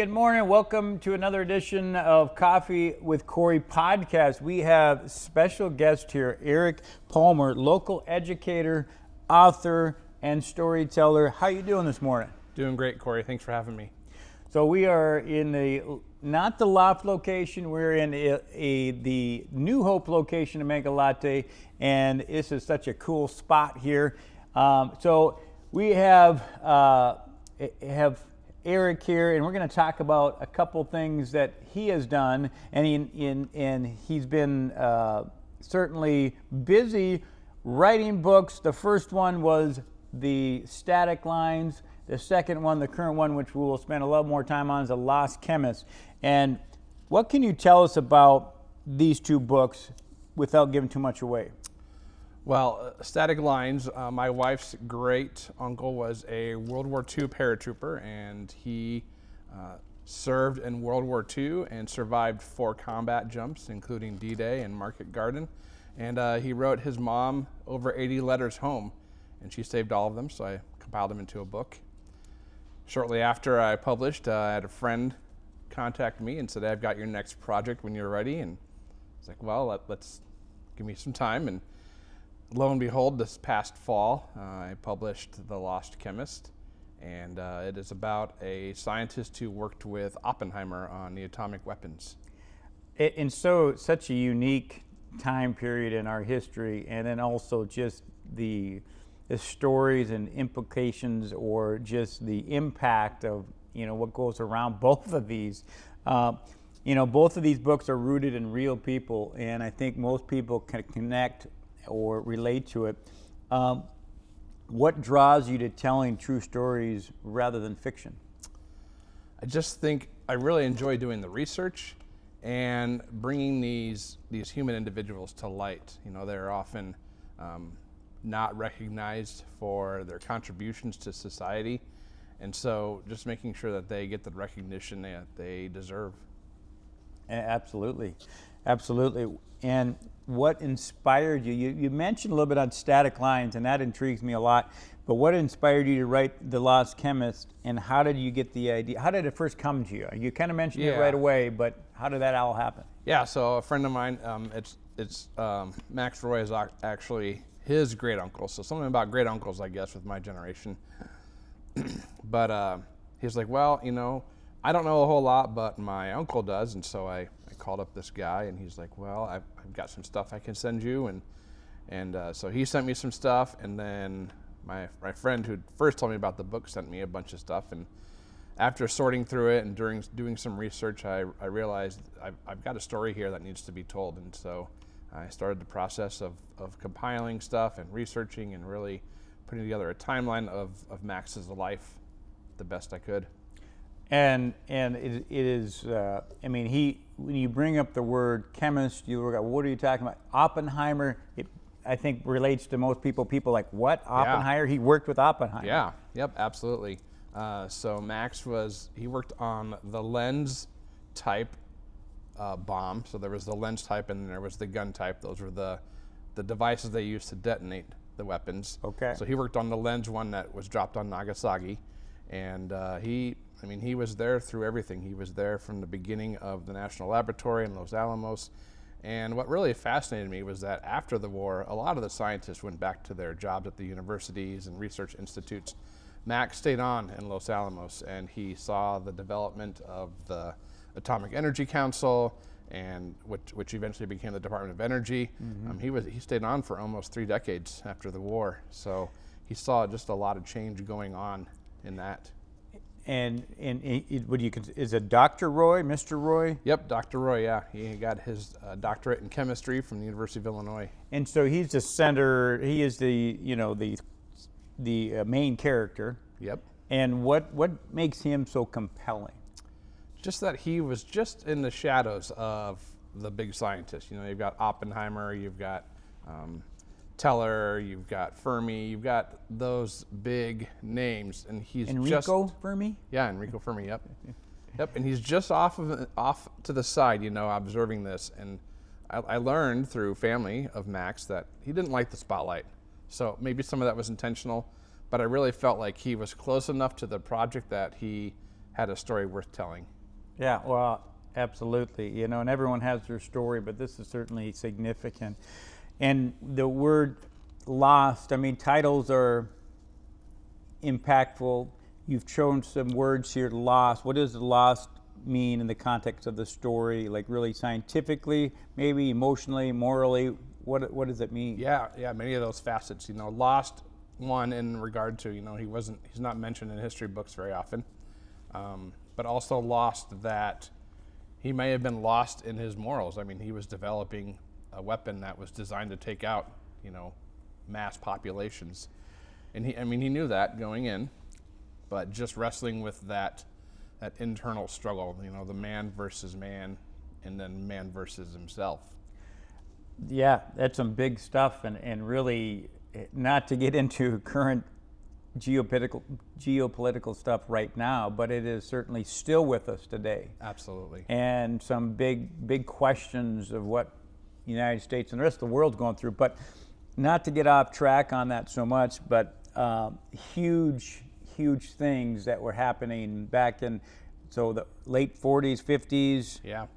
good morning. Welcome to another edition of Coffee with Cory podcast. We have special guest here, Eric Palmer, local educator, author, and storyteller. How you doing this morning? Doing great, Cory. Thanks for having me. So we are in not the Loft location, we're in the New Hope location of Meg-A-Latte, and this is such a cool spot here. So we have Eric here, and we're going to talk about a couple things that he has done, and he's been certainly busy writing books. The first one was the Static Lines. The second one, the current one, which we will spend a lot more time on, is the Lost Chemist. And what can you tell us about these two books without giving too much away? Well, Static Lines, my wife's great uncle was a World War II paratrooper, and he served in World War II and survived 4 combat jumps, including D-Day and Market Garden. And he wrote his mom over 80 letters home, and she saved all of them, so I compiled them into a book. Shortly after I published, I had a friend contact me and said, "I've got your next project when you're ready." And I was like, well, let's give me some time. And lo and behold, this past fall, I published The Lost Chemist, and it is about a scientist who worked with Oppenheimer on the atomic weapons. And so, such a unique time period in our history, and then also just the stories and implications, or just the impact of what goes around both of these. Both of these books are rooted in real people, and I think most people can connect or relate to it. What draws you to telling true stories rather than fiction? I just think I really enjoy doing the research and bringing these human individuals to light. They're often not recognized for their contributions to society, and so just making sure that they get the recognition that they deserve. Absolutely. And what inspired you? You mentioned a little bit on Static Lines, and that intrigues me a lot, but what inspired you to write The Lost Chemist, and how did you get the idea? How did it first come to you? You kind of mentioned it right away, but how did that all happen? Yeah, so a friend of mine, it's Max Roy is actually his great uncle, so something about great uncles, I guess, with my generation. But he's like, well, I don't know a whole lot, but my uncle does, and so I called up this guy, and he's like, well, I've got some stuff I can send you, and so he sent me some stuff, and then my friend who first told me about the book sent me a bunch of stuff, and after sorting through it and doing some research, I realized I've got a story here that needs to be told, and so I started the process of compiling stuff and researching and really putting together a timeline of Max's life the best I could. And it is, when you bring up the word chemist, what are you talking about? Oppenheimer, I think relates to most people. People like, what, Oppenheimer? Yeah. He worked with Oppenheimer. Yeah, yep, absolutely. So Max he worked on the lens type bomb. So there was the lens type and then there was the gun type. Those were the devices they used to detonate the weapons. Okay. So he worked on the lens one that was dropped on Nagasaki, and he was there through everything. He was there from the beginning of the National Laboratory in Los Alamos. And what really fascinated me was that after the war, a lot of the scientists went back to their jobs at the universities and research institutes. Max stayed on in Los Alamos, and he saw the development of the Atomic Energy Council, and which eventually became the Department of Energy. Mm-hmm. He stayed on for almost 3 decades after the war, so he saw just a lot of change going on in that. And what do you consider, is it Dr. Roy, Mr. Roy? Yep, Dr. Roy, yeah. He got his doctorate in chemistry from the University of Illinois. And so he's the center, he is the main character. Yep. And what makes him so compelling? Just that he was just in the shadows of the big scientists. You've got Oppenheimer, you've got Teller, you've got Fermi, you've got those big names, and he's Enrico Fermi? Yeah, Enrico Fermi, yep. Yep, and he's just off to the side, observing this. And I learned through family of Max that he didn't like the spotlight. So maybe some of that was intentional, but I really felt like he was close enough to the project that he had a story worth telling. Yeah, well, absolutely. You know, and everyone has their story, but this is certainly significant. And the word lost, I mean, titles are impactful. You've chosen some words here, lost. What does lost mean in the context of the story, like really scientifically, maybe emotionally, morally? What does it mean? Yeah, many of those facets. You know, lost one in regard to, you know, he's not mentioned in history books very often, but also lost that he may have been lost in his morals. I mean, he was developing a weapon that was designed to take out, you know, mass populations, and he knew that going in, but just wrestling with that internal struggle, you know, the man versus man, and then man versus himself. Yeah, that's some big stuff, and really, not to get into current geopolitical stuff right now, but it is certainly still with us today. Absolutely. And some big questions of what the United States and the rest of the world's going through. But not to get off track on that so much, but huge things that were happening back in the late 40s, 50s. Yeah.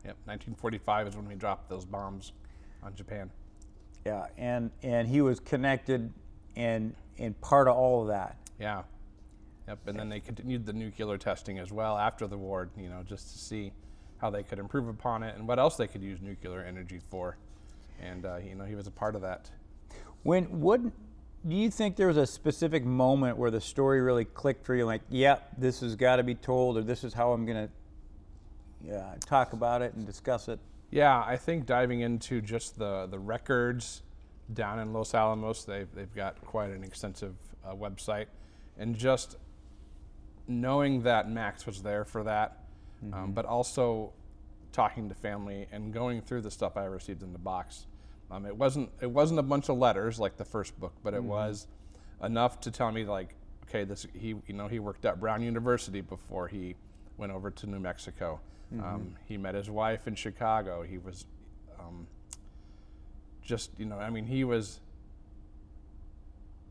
Yep. 1945 is when we dropped those bombs on Japan. Yeah, and he was connected and part of all of that. Yeah. Yep. And then they continued the nuclear testing as well after the war, you know, just to see how they could improve upon it and what else they could use nuclear energy for. And you know, he was a part of that. Do you think there was a specific moment where the story really clicked for you, like, yeah, this has got to be told, or this is how I'm going to talk about it and discuss it? Yeah, I think diving into just the records down in Los Alamos, they've got quite an extensive website, and just knowing that Max was there for that, but also talking to family and going through the stuff I received in the box. It wasn't a bunch of letters like the first book, but it was enough to tell me, like, okay, he worked at Brown University before he went over to New Mexico. He met his wife in Chicago. He was he was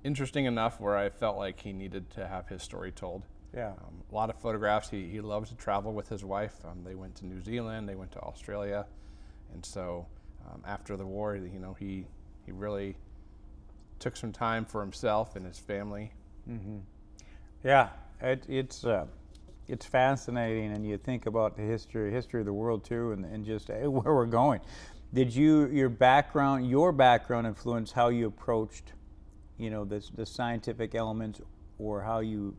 interesting enough where I felt like he needed to have his story told. Yeah. A lot of photographs. He loved to travel with his wife. They went to New Zealand. They went to Australia, and so after the war, you know, he really took some time for himself and his family. Yeah, it's fascinating, and you think about the history of the world too, and just where we're going. Did your background influence how you approached, you know, the scientific elements, or how you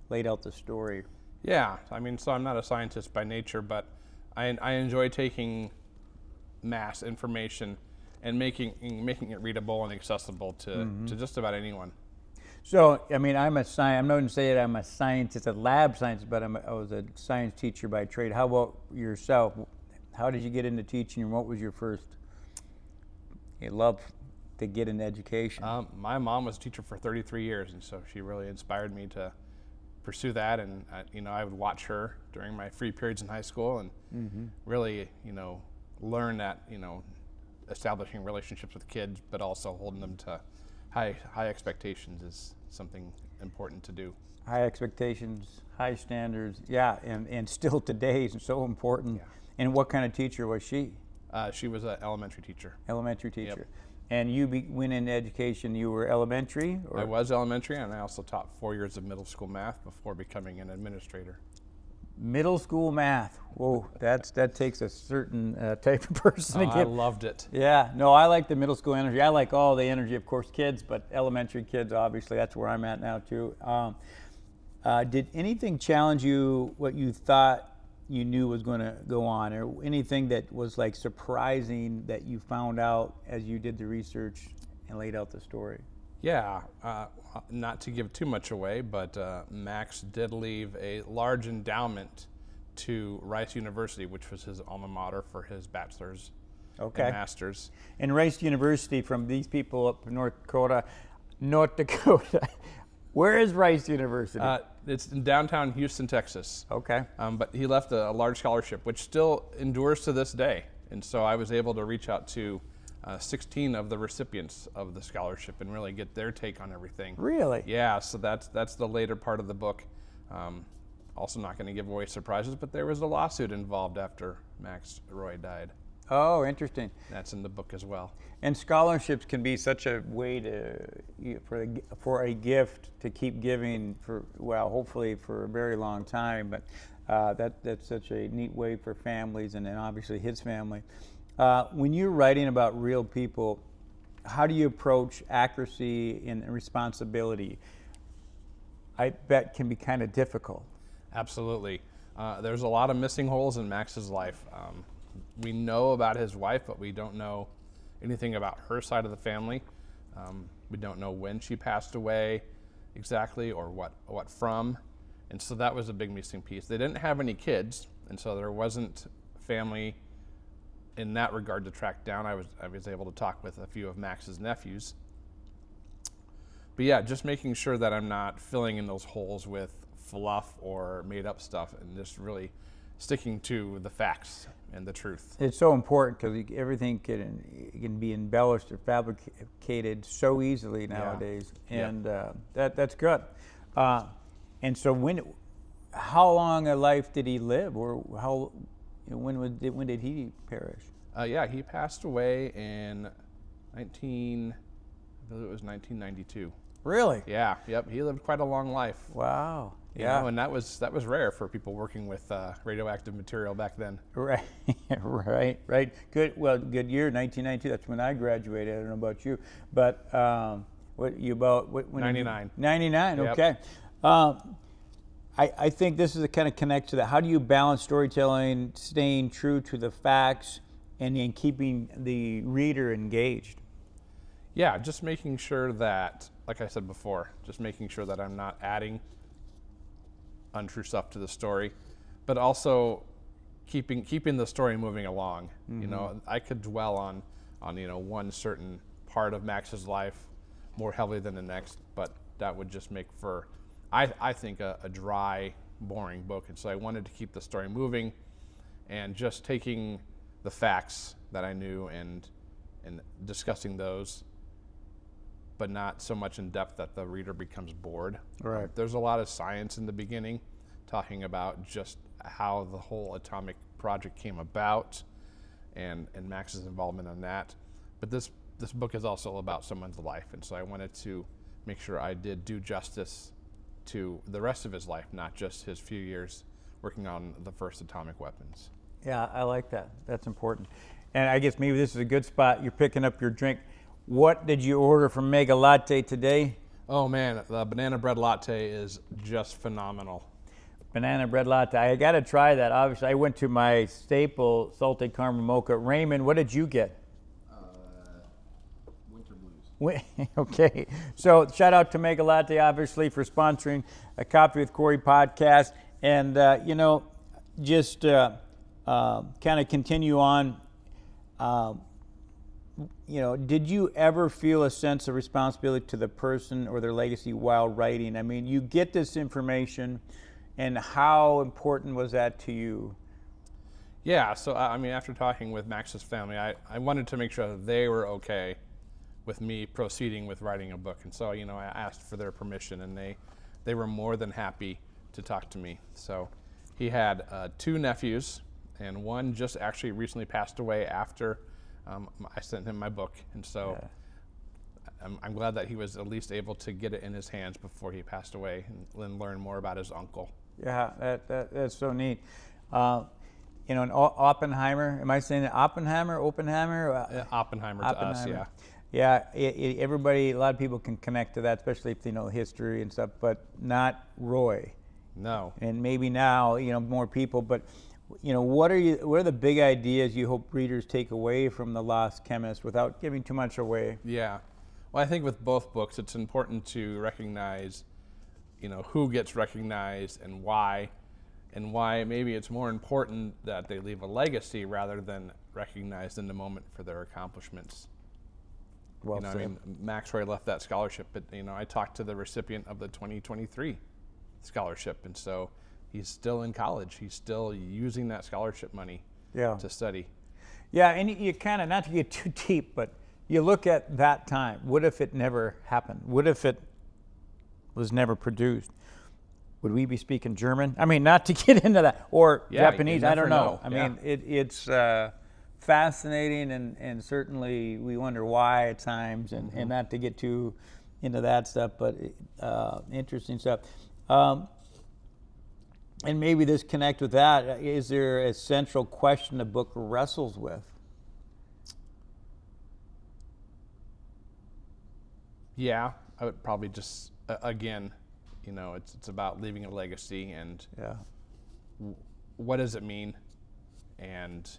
laid out the story? Yeah, I mean, so I'm not a scientist by nature, but I enjoy taking mass information and making it readable and accessible to just about anyone. So, I mean, I'm not going to say that I'm a scientist, a lab scientist, but I was a science teacher by trade. How about yourself? How did you get into teaching, and what was your first love to get into education? My mom was a teacher for 33 years, and so she really inspired me to pursue that. And I would watch her during my free periods in high school, and really, learn that, establishing relationships with kids, but also holding them to high expectations is something important to do. High expectations, high standards, yeah, and still today is so important. Yeah. And what kind of teacher was she? She was an elementary teacher. Elementary teacher. Yep. And you went into education, you were elementary? Or? I was elementary, and I also taught 4 years of middle school math before becoming an administrator. Middle school math. Whoa, that takes a certain type of person to get. I loved it. Yeah, no, I like the middle school energy. I like all the energy, of course, kids, but elementary kids, obviously, that's where I'm at now too. Did anything challenge you, what you thought you knew was going to go on, or anything that was like surprising that you found out as you did the research and laid out the story? Yeah, not to give too much away, but Max did leave a large endowment to Rice University, which was his alma mater for his bachelor's and master's. And Rice University, from these people up in North Dakota. Where is Rice University? It's in downtown Houston, Texas. Okay. But he left a large scholarship, which still endures to this day. And so I was able to reach out to 16 of the recipients of the scholarship and really get their take on everything. Really? Yeah, so that's the later part of the book. Also not going to give away surprises, but there was a lawsuit involved after Max Roy died. Oh, interesting. That's in the book as well. And scholarships can be such a way for a gift to keep giving for, well, hopefully for a very long time. But that's such a neat way for families, and then obviously his family. When you're writing about real people, how do you approach accuracy and responsibility? I bet can be kind of difficult. Absolutely. There's a lot of missing holes in Max's life. We know about his wife, but we don't know anything about her side of the family. We don't know when she passed away exactly, or what from. And so that was a big missing piece. They didn't have any kids, and so there wasn't family in that regard to track down. I was able to talk with a few of Max's nephews. But yeah, just making sure that I'm not filling in those holes with fluff or made up stuff, and just really sticking to the facts and the truth. It's so important because everything can be embellished or fabricated so easily nowadays, and that's good. And so how long a life did he live, or when did he perish? He passed away in I believe it was 1992. Really? Yeah. Yep. He lived quite a long life. Wow. You know, and that was rare for people working with radioactive material back then. Right. Right. Good. Well, good year, 1992. That's when I graduated. I don't know about you, but when 99. 99. Yep. Okay. I think this is a kind of connect to that. How do you balance storytelling, staying true to the facts, and in keeping the reader engaged? Yeah, just making sure that, like I said before, just making sure that I'm not adding untrue stuff to the story, but also keeping the story moving along. Mm-hmm. You know, I could dwell on one certain part of Max's life more heavily than the next, but that would just make for, I think, a dry, boring book. And so I wanted to keep the story moving and just taking the facts that I knew and discussing those, but not so much in depth that the reader becomes bored. Right. There's a lot of science in the beginning, talking about just how the whole atomic project came about, and Max's involvement in that. But this book is also about someone's life, and so I wanted to make sure I did do justice to the rest of his life, not just his few years working on the first atomic weapons. Yeah, I like that. That's important. And I guess maybe this is a good spot. You're picking up your drink. What did you order from Meg-A-Latte today? Oh man, the banana bread latte is just phenomenal. Banana bread latte. I got to try that. Obviously, I went to my staple salted caramel mocha. Raymond, what did you get? Winter Blues. Okay. So shout out to Meg-A-Latte, obviously, for sponsoring a Coffee with Cory podcast. And, just kind of continue on. Did you ever feel a sense of responsibility to the person or their legacy while writing? I mean, you get this information, and how important was that to you? Yeah, so after talking with Max's family, I wanted to make sure that they were okay with me proceeding with writing a book. And so, I asked for their permission, and they were more than happy to talk to me. So he had 2 nephews, and one just actually recently passed away after I sent him my book, and so I'm glad that he was at least able to get it in his hands before he passed away and learn more about his uncle. Yeah, that's so neat. And Oppenheimer, am I saying it? Oppenheimer? Oppenheimer to us, yeah. Yeah, everybody, a lot of people can connect to that, especially if they know history and stuff, but not Roy. No. And maybe now, more people, but what are the big ideas you hope readers take away from The Lost Chemist without giving too much away? Yeah. Well, I think with both books, it's important to recognize, who gets recognized and why maybe it's more important that they leave a legacy rather than recognized in the moment for their accomplishments. Well said. Max Roy left that scholarship, but, I talked to the recipient of the 2023 scholarship, and so he's still in college. He's still using that scholarship money to study. Yeah, and you kind of, not to get too deep, but you look at that time. What if it never happened? What if it was never produced? would we be speaking German? I mean, not to get into that, or Yeah, Japanese. you I don't never know. know. I Yeah. mean, it's fascinating, and certainly we wonder why at times, and not to get too into that stuff, but interesting stuff. And maybe this connect with that. Is there a central question the book wrestles with? Yeah, I would probably just again, it's about leaving a legacy, and Yeah. what does it mean, and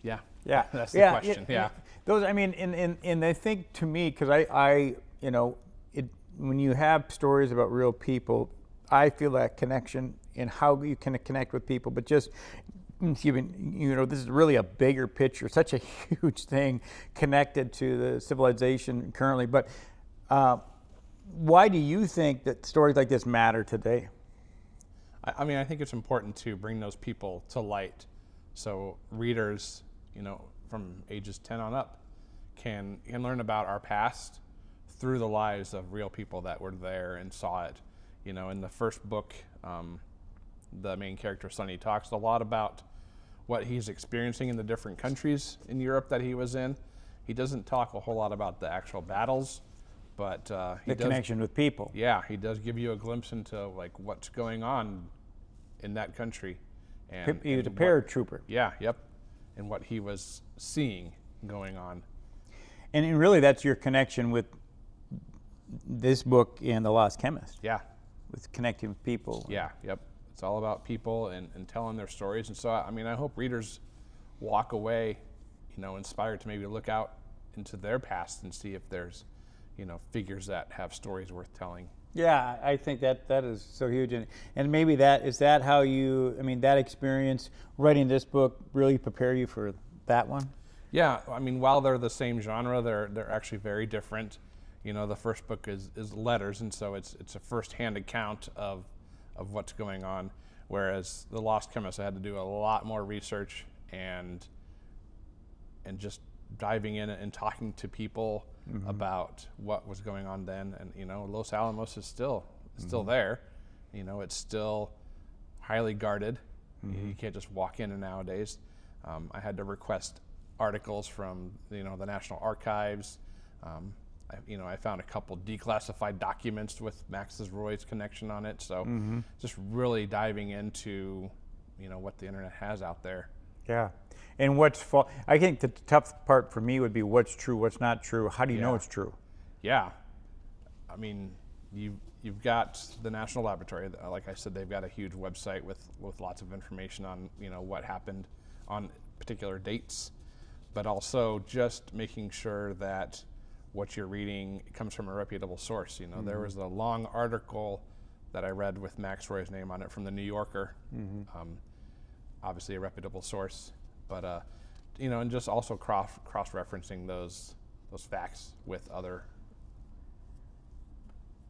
yeah, Yeah, that's the question. Yeah. Those, I mean, and I think to me, because I when you have stories about real people, I feel that connection in how you can connect with people. But just, this is really a bigger picture, such a huge thing connected to the civilization currently. But why do you think that stories like this matter today? I mean, I think it's important to bring those people to light, so readers, from ages 10 on up, can learn about our past through the lives of real people that were there and saw it. In the first book, the main character, Sonny, talks a lot about what he's experiencing in the different countries in Europe that he was in. He doesn't talk a whole lot about the actual battles, but The connection with people. Yeah, he does give you a glimpse into like what's going on in that country. And He was a what- paratrooper. Yeah, yep. And what he was seeing going on. And really, that's your connection with this book and The Lost Chemist, Yeah, with connecting with people. yeah, yep. It's all about people and telling their stories. And so, I mean, I hope readers walk away, inspired to maybe look out into their past and see if there's, figures that have stories worth telling. Yeah, I think that is so huge. And maybe that how you, that experience writing this book really prepare you for that one? Yeah, I mean, while they're the same genre, they're actually very different. The first book is letters, and so it's a first-hand account of what's going on, whereas The Lost Chemist, I had to do a lot more research and just diving in and talking to people about what was going on then. And Los Alamos is still there. It's still highly guarded. You can't just walk in nowadays. I had to request articles from the National Archives. I found a couple declassified documents with Max's Roy's connection on it. So just really diving into what the internet has out there. Yeah. And I think the tough part for me would be what's true, what's not true. How do you know it's true? Yeah. I mean, you've got the National Laboratory. Like I said, they've got a huge website with lots of information on what happened on particular dates, but also just making sure that what you're reading comes from a reputable source. There was a long article that I read with Max Roy's name on it from the New Yorker, obviously a reputable source, but and just also cross-referencing those facts with other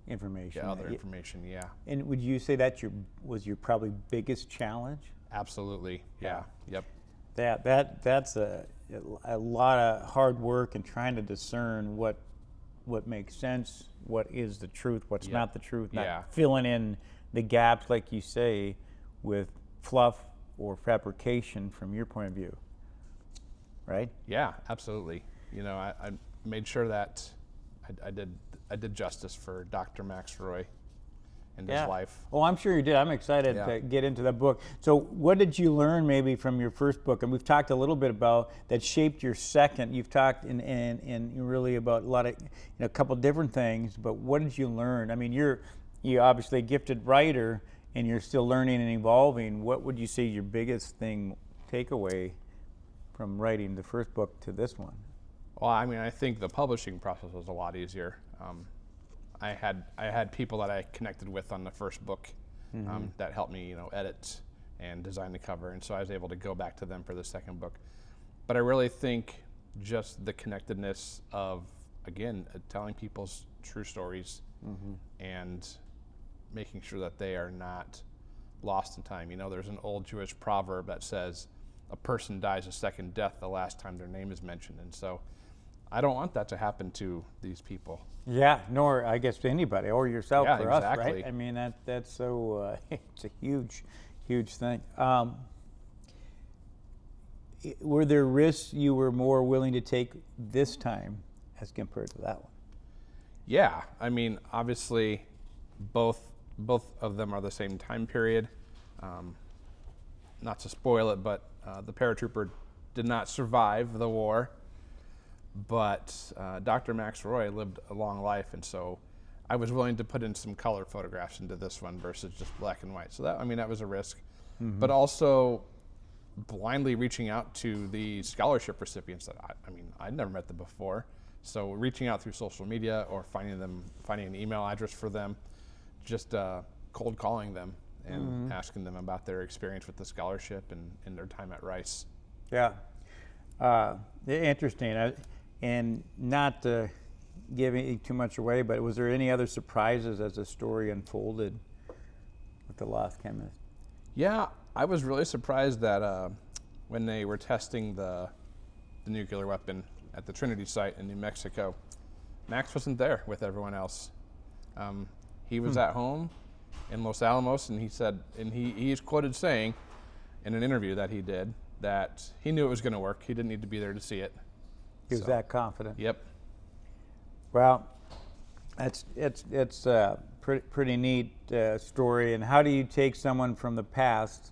Information. information. Yeah, And would you say that was your probably biggest challenge? absolutely. Yeah. Yep. That's a lot of hard work and trying to discern what makes sense, what is the truth, what's not the truth, not filling in the gaps, like you say, with fluff or fabrication from your point of view, right? Yeah, absolutely. I made sure that I did justice for Dr. Max Roy and his life. Oh, I'm sure you did. I'm excited to get into that book. So what did you learn maybe from your first book? And we've talked a little bit about that shaped your second. You've talked in really about a lot of, a couple different things, but what did you learn? I mean, you're obviously a gifted writer and you're still learning and evolving. What would you say your biggest takeaway from writing the first book to this one? Well, I mean, I think the publishing process was a lot easier. I had people that I connected with on the first book that helped me, edit and design the cover, and so I was able to go back to them for the second book. But I really think just the connectedness of, again, telling people's true stories and making sure that they are not lost in time. There's an old Jewish proverb that says, "A person dies a second death the last time their name is mentioned," and so I don't want that to happen to these people. Yeah, nor I guess to anybody or yourself Yeah, for exactly. us, right? I mean that's so it's a huge thing. Were there risks you were more willing to take this time as compared to that one? Yeah, I mean, obviously, both of them are the same time period. Not to spoil it, but the paratrooper did not survive the war, but Dr. Max Roy lived a long life, and so I was willing to put in some color photographs into this one versus just black and white. So that was a risk, but also blindly reaching out to the scholarship recipients that I'd never met them before. So reaching out through social media or finding an email address for them, just cold calling them and asking them about their experience with the scholarship and their time at Rice. Yeah, interesting. And not to give too much away, but was there any other surprises as the story unfolded with the Lost Chemist? Yeah, I was really surprised that when they were testing the nuclear weapon at the Trinity site in New Mexico, Max wasn't there with everyone else. He was at home in Los Alamos, and he said, and he is quoted saying in an interview that he did, that he knew it was going to work. He didn't need to be there to see it. He was that confident. Yep. Well, it's a pretty neat story. And how do you take someone from the past,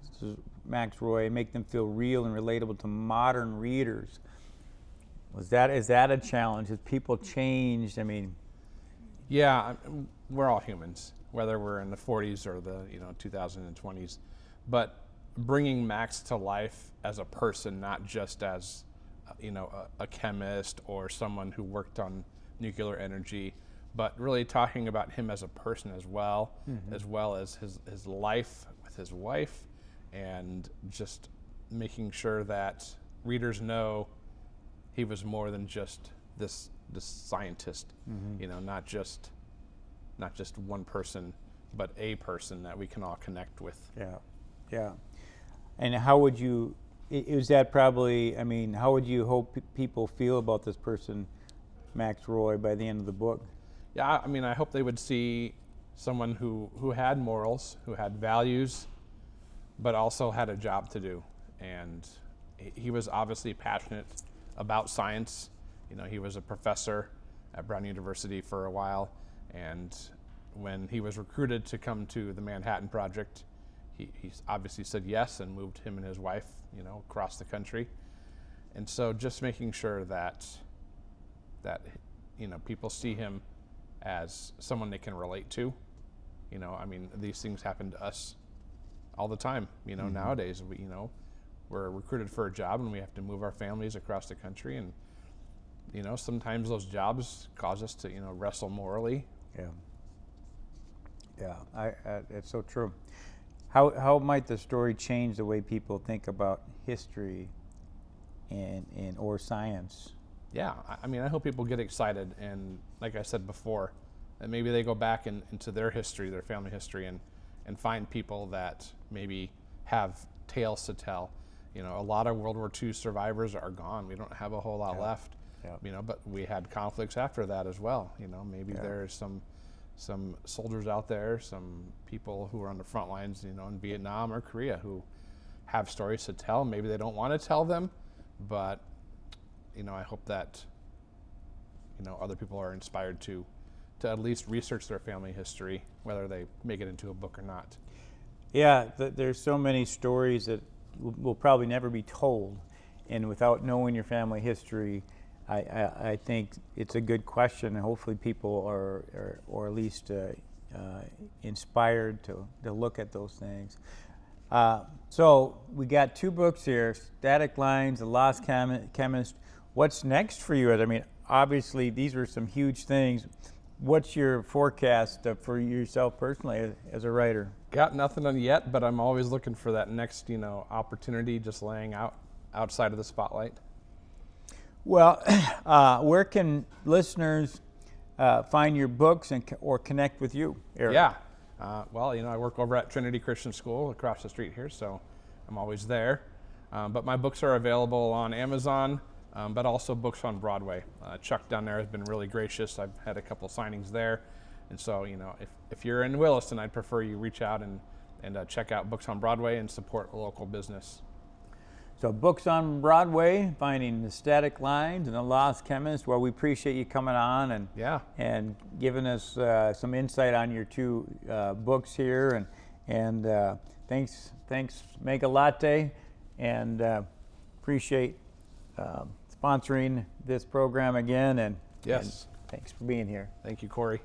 Max Roy, and make them feel real and relatable to modern readers? Is that a challenge? Has people changed? I mean, yeah, we're all humans, whether we're in the 40s or the 2020s, but bringing Max to life as a person, not just as a chemist or someone who worked on nuclear energy, but really talking about him as a person as well as his life with his wife, and just making sure that readers know he was more than just this scientist, not just one person, but a person that we can all connect with. Yeah. And how would you? Is that probably? I mean, how would you hope people feel about this person, Max Roy, by the end of the book? Yeah, I mean, I hope they would see someone who had morals, who had values, but also had a job to do. And he was obviously passionate about science. He was a professor at Brown University for a while, and when he was recruited to come to the Manhattan Project, he obviously said yes and moved him and his wife, across the country. And so just making sure that people see him as someone they can relate to. I mean, these things happen to us all the time. Nowadays, we're recruited for a job and we have to move our families across the country, and sometimes those jobs cause us to wrestle morally. Yeah, it's so true. How might the story change the way people think about history and or science? Yeah, I mean, I hope people get excited, and like I said before, that maybe they go back into their history, their family history, and find people that maybe have tales to tell. A lot of World War II survivors are gone. We don't have a whole lot left. But we had conflicts after that as well. Maybe there's some soldiers out there, some people who are on the front lines, in Vietnam or Korea, who have stories to tell. Maybe they don't want to tell them, but I hope that other people are inspired to at least research their family history, whether they make it into a book or not. Yeah, there's so many stories that will probably never be told, and without knowing your family history, I think it's a good question, and hopefully people are or at least inspired to look at those things. So we got two books here, Static Lines, The Lost Chemist. What's next for you? I mean, obviously these are some huge things. What's your forecast for yourself personally as a writer? Got nothing on yet, but I'm always looking for that next, opportunity just laying outside of the spotlight. Well, where can listeners find your books or connect with you, Eric? Yeah. Well, I work over at Trinity Christian School across the street here, so I'm always there. But my books are available on Amazon, but also books on Broadway. Chuck down there has been really gracious. I've had a couple signings there. And so, if you're in Williston, I'd prefer you reach out and check out Books on Broadway and support a local business. So Books on Broadway, finding the static lines and the Lost Chemist. Well, we appreciate you coming on and giving us some insight on your two books here. And thanks Meg-A-Latte, and appreciate sponsoring this program again. And yes, and thanks for being here. Thank you, Cory.